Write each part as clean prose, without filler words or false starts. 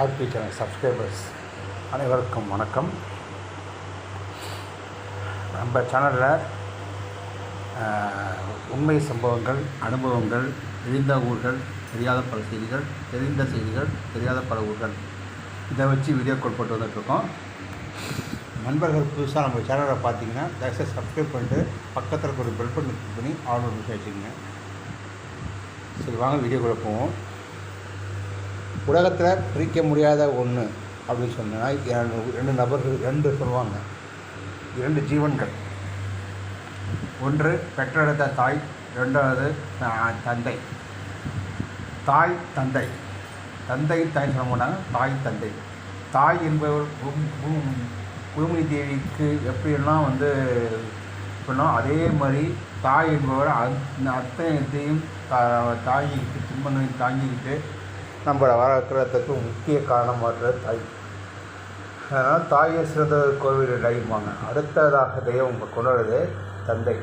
RB channel subscribers அனைவருக்கும் வணக்கம். நம்ம சேனலில் உண்மை சம்பவங்கள், அனுபவங்கள், தெரிந்த ஊர்கள், தெரியாத பல செய்திகள், தெரிந்த செய்திகள், தெரியாத பல ஊர்கள், இதை வச்சு வீடியோக்கள் போட்டு வந்துட்டுருக்கோம். நண்பர்கள் புதுசாக நம்ம சேனலை பார்த்தீங்கன்னா தயவுசெய்து சப்ஸ்கிரைப் பண்ணிட்டு பக்கத்தில் இருக்கிற பெல் பட்டன் கிளிக் பண்ணி ஆல் நோட்டிஃபிகேஷன் வச்சுக்கோங்க. சரி, வாங்க வீடியோக்குள்ளே போவோம். உலகத்தில் பிரிக்க முடியாத ஒன்று அப்படின்னு சொன்னால் ரெண்டு நபர்கள், சொல்லுவாங்க, இரண்டு ஜீவன்கள். ஒன்று பெற்றெடுத்த தாய், ரெண்டாவது தந்தை. தாய் தந்தை, தந்தை தாய் சொல்ல மாட்டாங்க, தாய் தந்தை. தாய் என்பவர் பூமி தேவிக்கு எப்படியெல்லாம் சொன்னோம், அதே மாதிரி தாய் என்பவர் அத்தனையத்தையும் தாங்கிக்கிட்டு, துன்பங்களையும் தாங்கிக்கிட்டு நம்மளை வளர்க்குறதுக்கு முக்கிய காரணமாக தாய். அதனால் தாயை சிறந்த கோவில் அடையுவாங்க. அடுத்ததாக தெய்வம் கொண்டாடுறது தந்தை.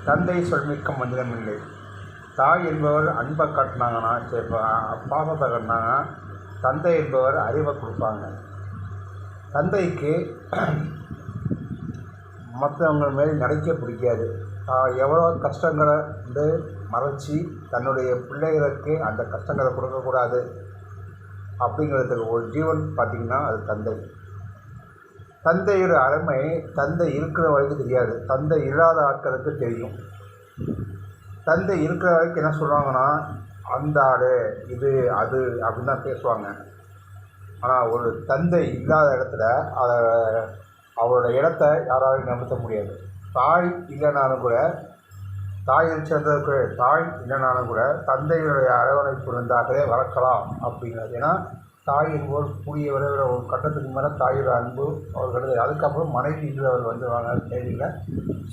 தந்தை சொல்மிக்க மந்திரம் இல்லை. தாய் என்பவர் அன்பை காட்டினாங்கன்னா, பாசத்தை காட்டினாங்கன்னா, தந்தை என்பவர் அறிவை கொடுப்பாங்க. தந்தைக்கு மற்றவங்க மேலே நினைக்க பிடிக்காது. எவ்வளோ கஷ்டங்களை மறைச்சி தன்னுடைய பிள்ளைகளுக்கு அந்த கஷ்டங்களை கொடுக்கக்கூடாது அப்படிங்கிறதுக்கு ஒரு ஜீவன் பார்த்திங்கன்னா அது தந்தை. தந்தையோட அருமை தந்தை இருக்கிற வரைக்கும் தெரியாது, தந்தை இல்லாத ஆட்களுக்கு தெரியும். தந்தை இருக்கிற வரைக்கும் என்ன சொல்லுவாங்கன்னா, அந்த ஆடு இது அது அப்படின்னு தான் பேசுவாங்க. ஆனால் ஒரு தந்தை இல்லாத இடத்துல அவரோட இடத்த யாராலையும் நிறுத்த முடியாது. தாய் இல்லைனாலும் கூட, தாயை சேர்ந்ததுக்கு தாய் இல்லைனாலும் கூட தந்தையுடைய அரவணைப்பு இருந்தாலே வளர்க்கலாம் அப்படிங்கிறது. ஏன்னா தாய் என்பவர் கூடிய விரைவில் ஒரு கட்டத்துக்கு மேலே தாயோட அன்பு அவர்களுக்கு, அதுக்கப்புறம் மனைவி இல்லவர் வந்துடுவாங்க தேதியில்.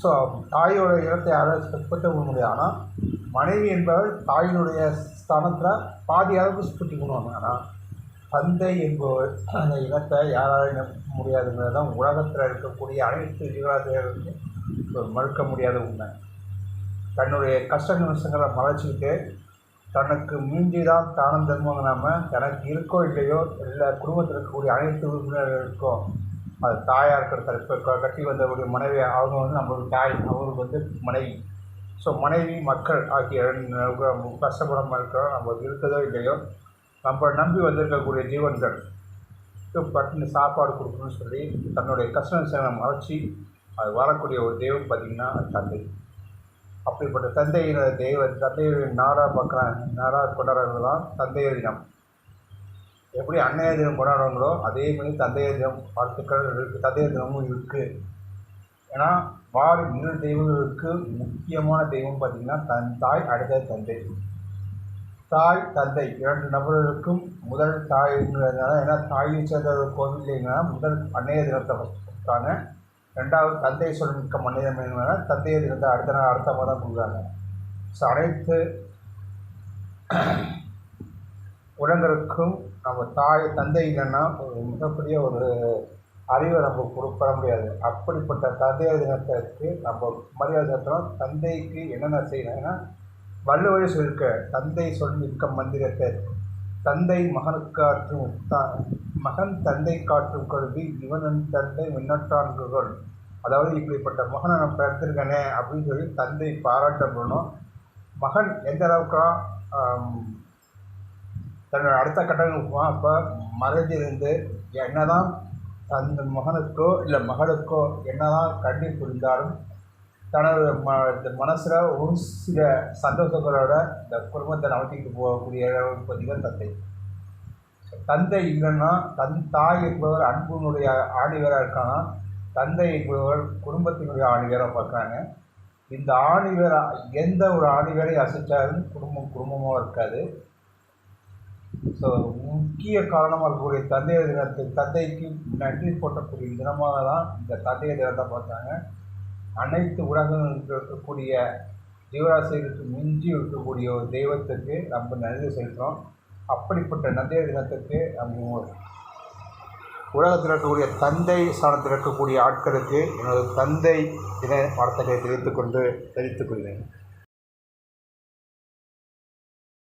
ஸோ தாயோட இடத்தை யாரும் செப்பத்த முடியாது. ஆனால் மனைவி என்பவர் தாயினுடைய ஸ்தானத்தில் பாதி அளவுக்கு சுற்றி பண்ணுவாங்க. ஆனால் தந்தை என்பவர் அந்த இடத்தை யாராலும் நிரப்ப முடியாதுங்கிறது தான் உலகத்தில் இருக்கக்கூடிய அனைத்து ஜீவராசிகளுக்கும் ஒரு மறுக்க முடியாத உண்மை. தன்னுடைய கஷ்ட நிமிஷங்களை மறைச்சிக்கிட்டு தனக்கு மீஞ்சி தான் தானம் தருவாங்கனாமல் தனக்கு இருக்கோ இல்லையோ இல்லை குடும்பத்தில் இருக்கக்கூடிய அனைத்து உறுப்பினர்களுக்கும், அது தாயாக இருக்கிற இப்போ கட்டி வந்தவருடைய மனைவி, அவங்க நம்மளுடைய தாய், அவங்களுக்கு மனைவி. ஸோ மனைவி மக்கள் ஆகிய கஷ்டப்படாமல் இருக்கிறோம். நம்மளுக்கு இருக்குதோ இல்லையோ நம்ம நம்பி வந்திருக்கக்கூடிய ஜீவன்கள் பட்டினி சாப்பாடு கொடுக்கணும்னு சொல்லி தன்னுடைய கஷ்ட நிமிஷங்களை மறைச்சி அது வரக்கூடிய ஒரு தெய்வம் பார்த்திங்கன்னா தந்தை. அப்படிப்பட்ட தந்தையுடைய நாடாக பார்க்குறாங்க, நாடாக கொண்டாடுறது தான் தந்தையர் தினம். எப்படி அன்னையர் தினம் கொண்டாடுறாங்களோ அதே மாதிரி தந்தையர் தினம் வாழ்த்துக்கள் இருக்குது, தந்தையர் தினமும் இருக்குது. ஏன்னா இரு தெய்வங்களுக்கு முக்கியமான தெய்வம் பார்த்திங்கன்னா தாய், அடுத்த தந்தை. தாய் தந்தை இரண்டு நபர்களுக்கும் முதல் தாய்ங்கிறதுனால, ஏன்னா தாயை சேர்ந்த கோவில்லைங்கன்னா முதல் அன்னையர் தினத்தை கொடுத்தாங்க. ரெண்டாவது தந்தை சொல்மிக்க மனிதம் என்ன தந்தையை தினத்தை அடுத்த மாதம் கொடுக்குறாங்க. ஸோ அனைத்து உலகங்களுக்கும் நம்ம தந்தை இல்லைன்னா ஒரு மிகப்பெரிய ஒரு அறிவை நம்ம கொடுக்க முடியாது. அப்படிப்பட்ட தந்தையர் தினத்திற்கு நம்ம மரியாதை செலுத்துகிறோம். தந்தைக்கு என்னென்ன செய்யணும்னா, வள்ளுவரை சொல்லியிருக்க தந்தை சொல்மிக்க மந்திரத்தை, தந்தை மகனுக்கு ஆற்றும் மகன் தந்தை காற்றும் கருதி இவன் தந்தை மின்னற்றான்கள். அதாவது இப்படிப்பட்ட மகனை நம்ம எடுத்திருக்கானே அப்படின்னு சொல்லி தந்தை பாராட்டப்படணும். மகன் எந்த அளவுக்குலாம் தன்னோட அடுத்த கட்டங்களுக்கு அப்போ மறைஞ்சிருந்து என்னதான் அந்த மகனுக்கோ இல்லை மகளுக்கோ என்னதான் கண்ணி புரிந்தாலும் தனது மனசில் ஒரு சில சந்தோஷங்களோட இந்த குடும்பத்தை நடத்திட்டு போகக்கூடிய பார்த்திங்கன்னா தந்தை. தந்தை இல்லைன்னா தாய் என்பவர் அன்புனுடைய ஆணிவராக இருக்கானா, தந்தை என்பவர் குடும்பத்தினுடைய ஆணிவராக பார்க்குறாங்க. இந்த ஆணிவரை எந்த ஒரு ஆணிவரை அசைச்சாலும் குடும்பமாக இருக்காது. ஸோ முக்கிய காரணமாக இருக்கக்கூடிய தந்தையர் தினத்தை, தந்தைக்கு நன்றி போட்டக்கூடிய தினமாக தான் இந்த தந்தையர் தினத்தை பார்த்தாங்க. அனைத்து உலகங்களுக்கு இருக்கக்கூடிய ஜீவராசிகளுக்கு மிஞ்சி இருக்கக்கூடிய ஒரு தெய்வத்துக்கு நம்ம நன்றி செலுத்துகிறோம். அப்படிப்பட்ட தந்தையர் தினத்துக்கு நம்ம உலகத்தில் இருக்கக்கூடிய தந்தை ஸ்தானத்தில் இருக்கக்கூடிய ஆட்களுக்கு எனது தந்தை தின வார்த்தைகளை தெரிவித்துக் கொள்கிறேன்.